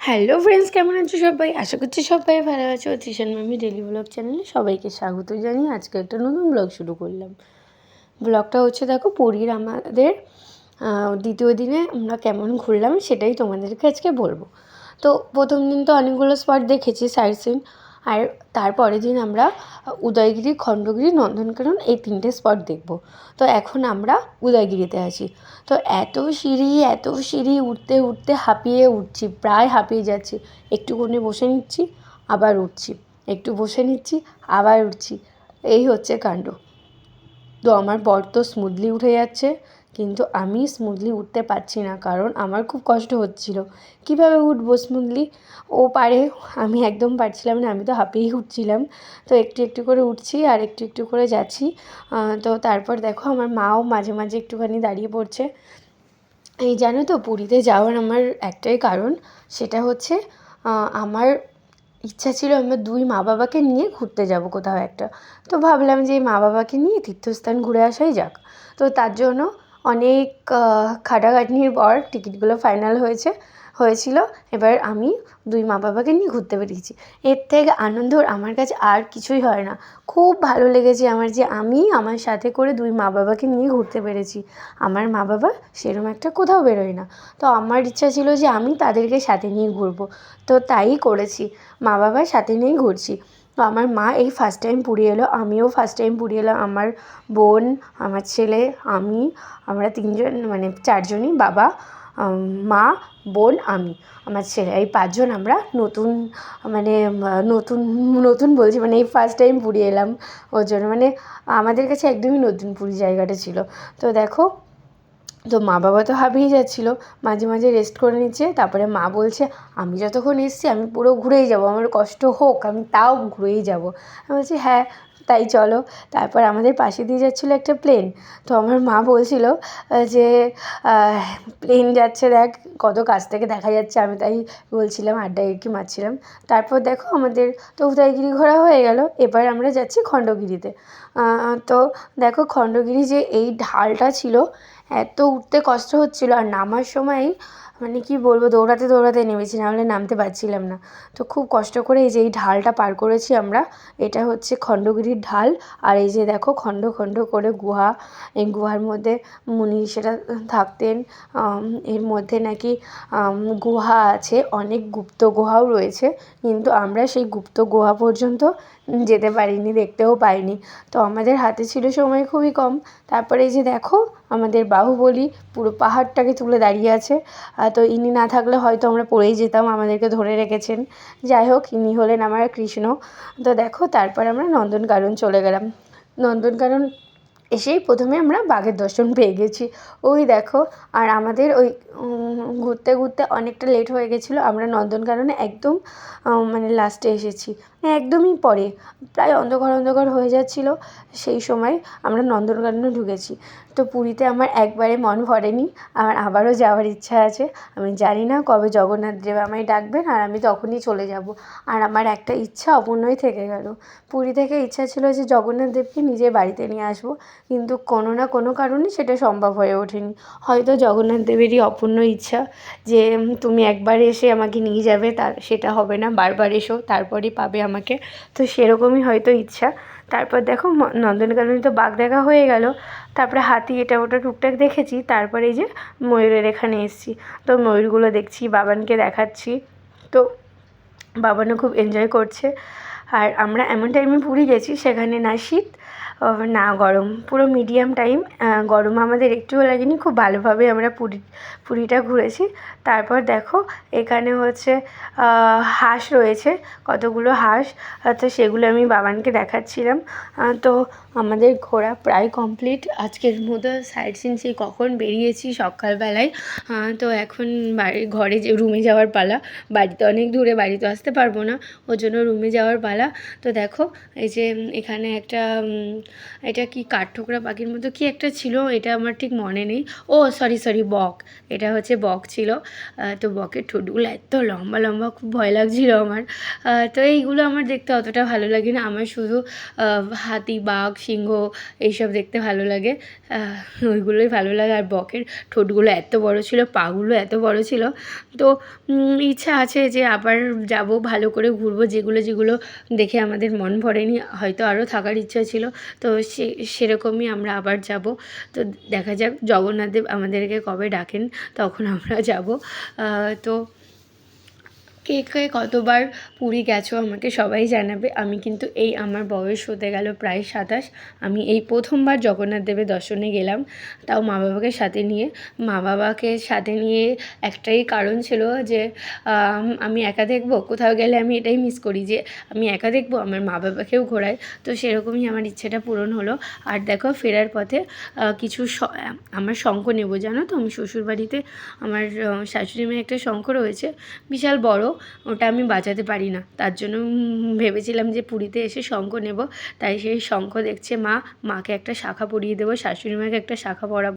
Hello friends, কেমন আছো সবাই? আশা করছি সবাই ভালো আছো। তৃষান মামি ডেলি ব্লগ চ্যানেলে সবাইকে স্বাগত জানিয়ে আজকে একটা নতুন ব্লগ শুরু করলাম। ব্লগটা হচ্ছে দেখো পুরীর আমাদের দ্বিতীয় দিনে আমরা কেমন ঘুরলাম সেটাই তোমাদেরকে আজকে বলবো। তো প্রথম দিন তো অনেকগুলো স্পট দেখেছি সাইট সিন, আর তারপরের দিন আমরা উদয়গিরি, খণ্ডগিরি, নন্দনকানন এই তিনটে স্পট দেখব। তো এখন আমরা উদয়গিরিতে আছি। তো এত সিঁড়ি উঠতে উঠতে হাঁপিয়ে উঠছি, প্রায় হাঁপিয়ে যাচ্ছি। একটুখানি বসে নিচ্ছি, আবার উঠছি, একটু বসে নিচ্ছি, আবার উঠছি, এই হচ্ছে কাণ্ড। তো আমার বর তো স্মুথলি উঠে যাচ্ছে, কিন্তু আমি স্মুথলি উঠতে পারছি না, কারণ আমার খুব কষ্ট হচ্ছিল। কীভাবে উঠবো স্মুথলি? ও পারে, আমি একদম পারছিলাম না, আমি তো হাঁপিয়েই উঠছিলাম। তো একটু একটু করে উঠছি আর একটু একটু করে যাচ্ছি। তো তারপর দেখো আমার মাও মাঝে মাঝে একটুখানি দাঁড়িয়ে পড়ছে। এই জানো তো, পুরীতে যাওয়ার আমার একটাই কারণ, সেটা হচ্ছে আমার ইচ্ছা ছিল আমার দুই মা বাবাকে নিয়ে ঘুরতে যাব কোথাও একটা। তো ভাবলাম যে মা বাবাকে নিয়ে তীর্থস্থান ঘুরে আসাই যাক। তো তার জন্য অনেক খাটাখাটনির পর টিকিটগুলো ফাইনাল হয়েছিল। এবার আমি দুই মা বাবাকে নিয়ে ঘুরতে বেরিয়েছি। এর থেকে আনন্দর আমার কাছে আর কিছুই হয় না। খুব ভালো লেগেছে আমার যে আমি আমার সাথে করে দুই মা বাবাকে নিয়ে ঘুরতে পেরেছি। আমার মা বাবা সেরকম একটা কোথাও বেরোয় না। তো আমার ইচ্ছা ছিল যে আমি তাদেরকে সাথে নিয়ে ঘুরবো, তো তাই করেছি, মা বাবার সাথে নিয়েই ঘুরছি। তো আমার মা এই ফার্স্ট টাইম পুরী এলো, আমিও ফার্স্ট টাইম পুরী এলাম। আমার বোন, আমার ছেলে, আমি, আমরা তিনজন, মানে চারজনই, বাবা, মা, বোন, আমি, আমার ছেলে, এই পাঁচজন আমরা নতুন, মানে নতুন নতুন বলছি, মানে এই ফার্স্ট টাইম পুরী এলাম। ওর জন্য মানে আমাদের কাছে একদমই নতুন পুরী জায়গাটা ছিল। তো দেখো, তো মা বাবা তো হাঁপিয়ে যাচ্ছিলো, মাঝে মাঝে রেস্ট করে নিচ্ছে। তারপরে মা বলছে আমি যতক্ষণ এসছি আমি পুরো ঘুরেই যাব, আমার কষ্ট হোক আমি তাও ঘুরেই যাব। আমি বলছি হ্যাঁ, তাই চলো। তারপর আমাদের পাশে দিয়ে যাচ্ছিলো একটা প্লেন। তো আমার মা বলছিল যে প্লেন যাচ্ছে, দেখ কত কাছ থেকে দেখা যাচ্ছে। আমি তাই বলছিলাম, আড্ডায় কি মারছিলাম। তারপর দেখো আমাদের তো উদয়গিরি ঘোরা হয়ে গেল, এবার আমরা যাচ্ছি খণ্ডগিরিতে। তো দেখো খণ্ডগিরি যে এই ঢালটা ছিল, এত উঠতে কষ্ট হচ্ছিলো, আর নামার সময় মানে কি বলবো, দৌড়াতে দৌড়াতে নেমেছি, নাহলে নামতে পারছিলাম না। তো খুব কষ্ট করে এই যে এই ঢালটা পার করেছি আমরা। এটা হচ্ছে খণ্ডগিরির ঢাল। আর এই যে দেখো খণ্ড খণ্ড করে গুহা, এই গুহার মধ্যে মুনি সেটা থাকতেন। এর মধ্যে নাকি গুহা আছে, অনেক গুপ্ত গুহাও রয়েছে, কিন্তু আমরা সেই গুপ্ত গুহা পর্যন্ত যেতে পারিনি, দেখতেও পাইনি। তো আমাদের হাতে ছিল সময় খুবই কম। তারপরে এই যে দেখো আমাদের বাহুবলী পুরো পাহাড়টাকে তুলে দাঁড়িয়ে আছে। তো ইনি না থাকলে হয়তো আমরা পড়েই যেতাম, আমাদেরকে ধরে রেখেছেন। যাই হোক, ইনি হলেন আমার কৃষ্ণ। তো দেখো তারপর আমরা নন্দনকানন চলে গেলাম। নন্দনকানন এসেই প্রথমে আমরা বাঘের দর্শন পেয়ে গেছি, ওই দেখো। আর আমাদের ওই ঘুরতে ঘুরতে অনেকটা লেট হয়ে গেছিলো, আমরা নন্দনকাননে একদম মানে লাস্টে এসেছি, একদমই পরে, প্রায় অন্ধকার অন্ধকার হয়ে যাচ্ছিলো সেই সময় আমরা নন্দনকাননে ঢুকেছি। তো পুরীতে আমার একবারে মন ভরেনি, আমার আবারও যাওয়ার ইচ্ছা আছে। আমি জানি না কবে জগন্নাথ দেব আমায় ডাকবেন, আর আমি তখনই চলে যাব। আর আমার একটা ইচ্ছা অপূর্ণই থেকে গেল। পুরী থেকে ইচ্ছা ছিল যে জগন্নাথ দেবকে নিজের বাড়িতে নিয়ে আসবো, কিন্তু কোনো না কোনো কারণে সেটা সম্ভব হয়ে ওঠেনি। হয়তো জগন্নাথ দেবেরই অপূর্ণ ইচ্ছা যে তুমি একবার এসে আমাকে নিয়ে যাবে, তার সেটা হবে না, বারবার এসো তারপরই পাবে আমাকে। তো সেরকমই হয়তো ইচ্ছা। তারপর দেখো নন্দনকাননে তো বাঘ দেখা হয়ে গেল, তারপরে হাতি এটা ওটা টুকটাক দেখেছি। তারপরে এই যে ময়ূরের এখানে এসেছি, তো ময়ূরগুলো দেখছি, বাবানকে দেখাচ্ছি। তো বাবানও খুব এনজয় করছে। আর আমরা এমন টাইমে পুরী গেছি সেখানে না শীত না গরম, পুরো মিডিয়াম টাইম। গরম আমাদের একটুও লাগেনি, খুব ভালোভাবে আমরা পুরীটা ঘুরেছি। তারপর দেখো এখানে হচ্ছে হাঁস রয়েছে, কতগুলো হাঁস। তো সেগুলো আমি বাবানকে দেখাচ্ছিলাম। তো আমাদের ঘোরা প্রায় কমপ্লিট আজকের মতো। সাইট সিন সেই কখন বেরিয়েছি সকালবেলায়। তো এখন ঘরে রুমে যাওয়ার পালা। বাড়িতে অনেক দূরে, বাড়িতে আসতে পারবো না, ওর জন্য রুমে যাওয়ার পালা। তো দেখো এই যে এখানে একটা এটা কি কাঠঠোকরা পাখির মতো কি একটা ছিল, এটা আমার ঠিক মনে নেই। ও সরি বক, এটা হচ্ছে বক ছিল। তো বকের ঠোঁটগুলো এত লম্বা লম্বা, খুব ভয় লাগছিল আমার। তো এইগুলো আমার দেখতে অতটা ভালো লাগে না, আমার শুধু হাতি, বাঘ, সিংহ এইসব দেখতে ভালো লাগে, ওইগুলোই ভালো লাগে। আর বকের ঠোঁটগুলো এত বড় ছিল, পাগুলো এত বড় ছিল। তো ইচ্ছা আছে যে আবার যাব, ভালো করে ঘুরবো, যেগুলো যেগুলো দেখে আমাদের মন ভরেনি, হয়তো আরও থাকার ইচ্ছা ছিল। তো সেরকমই আমরা আবার যাব। তো দেখা যাক জগন্নাথদেব আমাদেরকে কবে ডাকেন, তখন আমরা যাব। তো কে কে কতবার পুরী গেছো আমাকে সবাই জানাবে। আমি কিন্তু এই আমার বয়স হতে গেল প্রায় 27, আমি এই প্রথমবার জগন্নাথ দেবের দর্শনে গেলাম, তাও মা বাবাকে সাথে নিয়ে। মা বাবাকে সাথে নিয়ে একটাই কারণ ছিল যে আমি একা দেখবো, কোথাও গেলে আমি এটাই মিস করি যে আমি একা দেখবো, আমার মা বাবাকেও ঘোরাই। তো সেরকমই আমার ইচ্ছেটা পূরণ হলো। আর দেখো ফেরার পথে কিছু আমার শঙ্খ নেবো, জানো তো আমি শ্বশুরবাড়িতে আমার শাশুড়ি মেয়ে একটা শঙ্খ রয়েছে, বিশাল বড়, ওটা আমি বাজাতে পারি না, তার জন্য ভেবেছিলাম যে পুরীতে এসে শঙ্খ নেব। তাই সেই শঙ্খ দেখছে মাকে একটা শাখা পরিয়ে দেবো, শাশুড়ি মাকে একটা শাখা পরাবো।